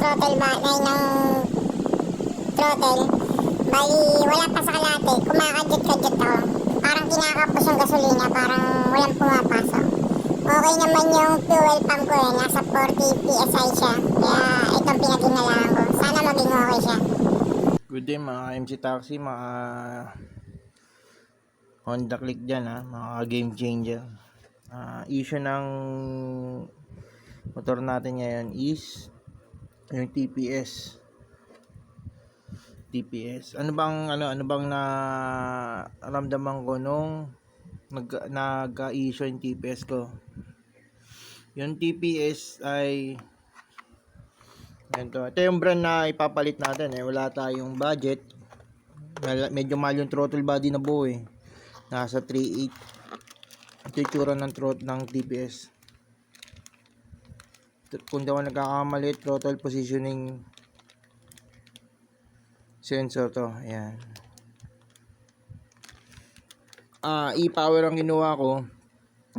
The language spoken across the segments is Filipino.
throttle ba, ng throttle. Bali, wala pa sa kalate. Kumakadjut-kadjut ako. Parang kinakapos yung gasolina, parang walang pumapasok. Okay naman yung fuel pump ko eh. Nasa 40 PSI siya. Kaya itong pinaginalaan ko. Sana maging okay siya. Good day mga MC Taxi, mga Honda Click dyan ha, mga game changer. Issue ng motor natin ngayon is yung TPS. Ano bang naramdaman ko nung nag-issue yung TPS ko? Yung TPS ay ganito. Ito yung brand na ipapalit natin eh. Wala tayong budget. Medyo mahal yung throttle body na buo eh. Nasa 3.8. Ito yung tsura ng ng TPS. Kung di ako nagkakamali, throttle positioning sensor to. Ayan. E-Power ang ginawa ko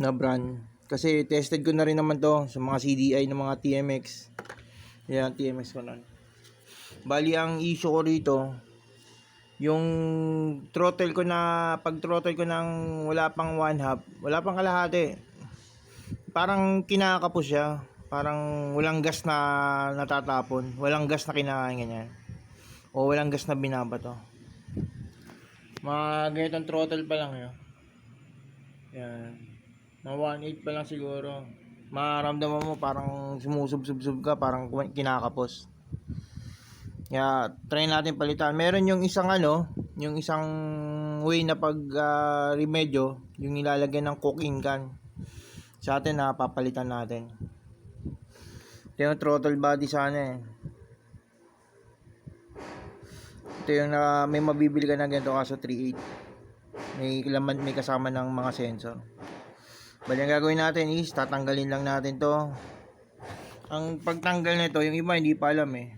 na brand. Kasi tested ko na rin naman to sa mga CDI ng mga TMX. Ayan, TMX ko nun. Bali, ang issue ko rito, yung throttle ko na, pag throttle ko ng wala pang 1/2, wala pang kalahati, parang kinakapos siya. Parang walang gas na natatapon, walang gas na kinakain ganyan. O walang gas na binabato. Mga ganitong throttle pa lang yun. Yan. Mga 1.8 pa lang siguro. Maramdaman mo parang sumusub-sub ka, parang kinakapos. Kaya try natin palitan. Meron yung isang yung isang way na pag remedyo, yung nilalagyan ng cooking can. Sa atin papalitan natin. Ito yung throttle body sana eh. Ito yung may mabibili ka na ganito kaso 3.8. May kasama ng mga sensor. Bali ang gagawin natin is tatanggalin lang natin to. Ang pagtanggal nito, yung iba hindi pa alam eh.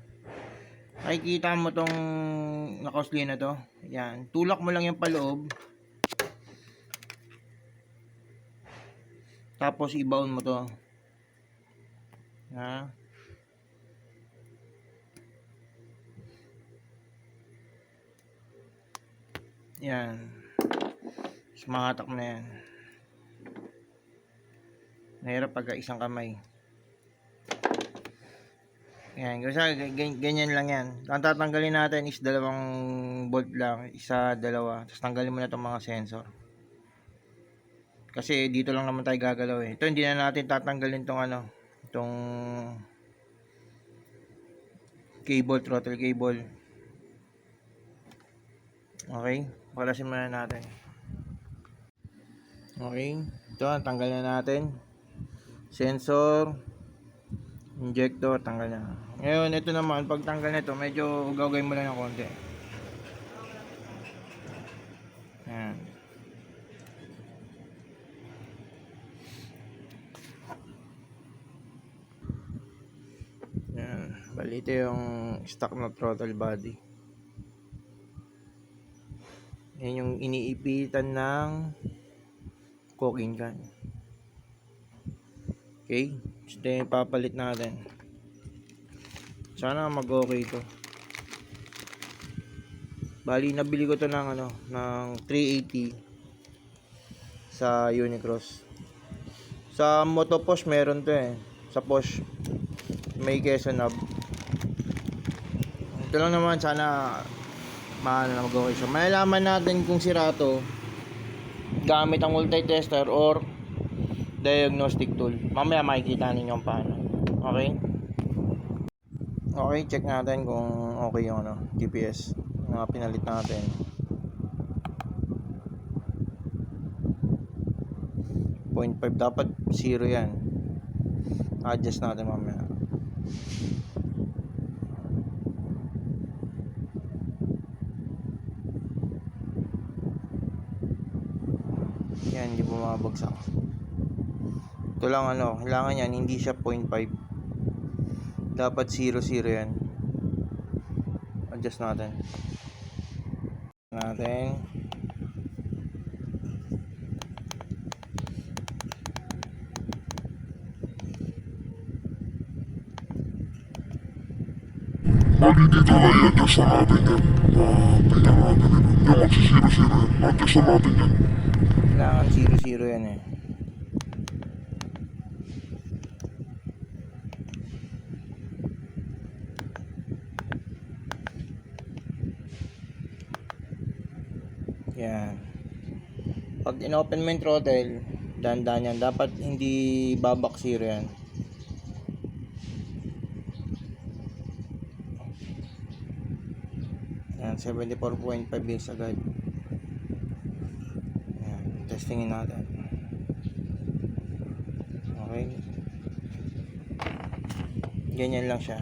Nakikita mo tong nakausli na to. Yan, tulak mo lang yung paloob. Tapos i-bound mo to. Ha? Yan. Sumahatak na yan. Nahirap pagka isang kamay. Yan. Ganyan lang yan. Ang tatanggalin natin is dalawang bolt lang. Isa, dalawa. Tapos tanggalin mo na itong mga sensor. Kasi dito lang naman tayo gagalaw eh. Ito hindi na natin tatanggalin itong itong cable, throttle cable. Okay. Palasin muna natin. Okay. Ito, tanggal na natin. Sensor, injector, tanggal na. Ngayon, ito naman, pag tanggal nito, medyo gagawin mo lang ng konti. Ayan. Ayan. Bali, ito yung stock na throttle body. Yan yung iniipitan ng cooking can. Okay, ito yung papalit natin. Sana mag-okay ito. Bali, nabili ko to ng ng 380 sa Unicross. Sa Motoposh meron to eh. Sa Posh may Quezon Hub. Ito lang naman, sana na mag-okay siya. Malalaman natin kung sira to gamit ang multi-tester or diagnostic tool. Mamaya makikita ninyo paano. Okay? Okay, check natin kung okay yung TPS na pinalit natin. 0.5 dapat 0 yan. Adjust natin mamaya. Yan, hindi bumabagsak. Ito lang kailangan yan, hindi siya 0.5. Dapat 0 yan. Adjust natin. Bali dito na i-adjust na natin yan. Tingnan natin yun. Yung magsisiro-siro yan. Adjust na natin yan. Kailangan 0-0 yan eh. Yan. Pag in-open mo yung throttle, dandan yan. Dapat hindi babak 0 yan. Yan, 74.5 base agad. Yan, testingin natin. Okay. Ganyan lang siya.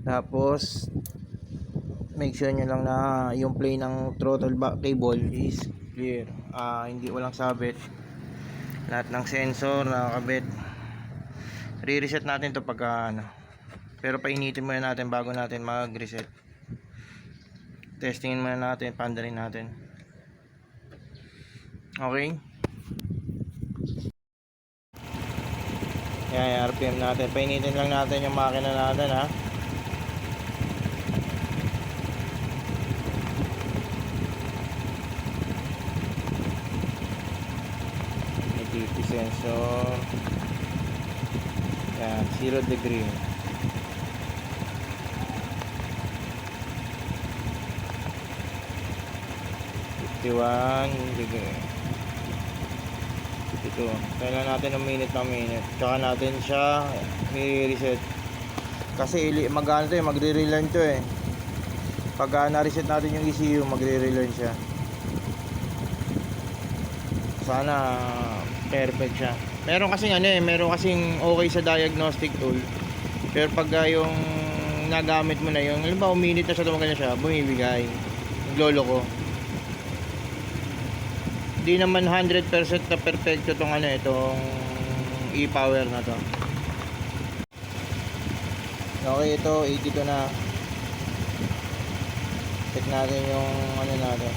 Tapos make sure nyo lang na yung play ng throttle cable is clear. Hindi walang sabit. Lahat ng sensor nakakabit. Re-reset natin to pagka ano. Pero painitin muna natin bago natin mag-reset. Testingin muna natin, pandarin natin. Okay. Yan, RPM natin. Painitin lang natin yung makina natin, ha. May sensor. Yan, 0 degree. Degree. Ito. Kailan natin ng minute. Tsaka natin siya i-reset. Kasi mag-ano to eh, magre-relearn to eh. Pag na-reset natin yung ECU, magre-relearn siya. Sana perfect siya. Meron kasing okay sa diagnostic tool. Pero pag yung nagamit mo na yung, halimbawa minute na siya, tumagal na siya, bumibigay. Naglolo ko. Hindi naman 100% na perfecto itong itong e-power na to. Okay, ito 82 na. Check natin yung natin.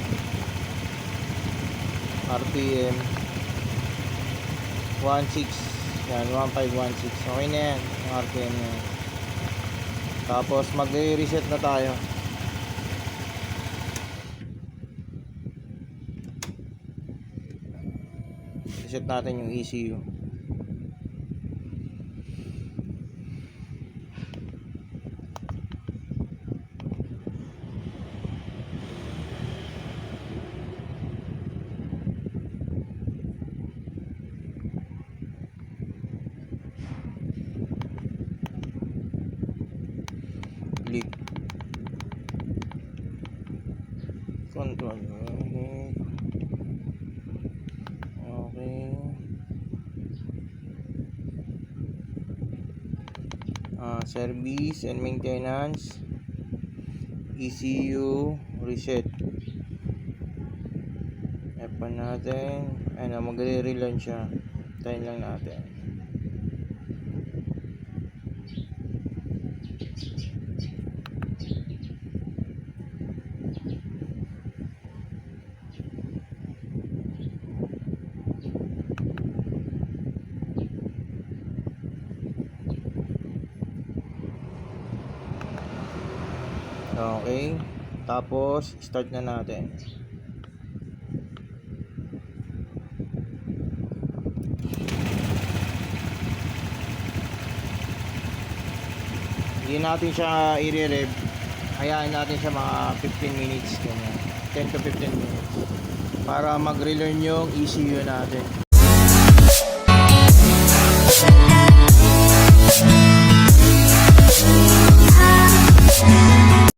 RPM 16. Yan, 1516. Okay na yan, yung RPM na yan. Tapos mag-reset na tayo. Reset natin yung ECU. Click. Control. Okay. Service and maintenance, ECU reset. Epan natin. Magre-relearn siya. Tayin lang natin. Okay. Tapos start na natin. Hindi natin siya i-rev. Hayaan natin siya mga 15 minutes ganyan. 10 to 15 minutes para mag-relearn yung ECU natin.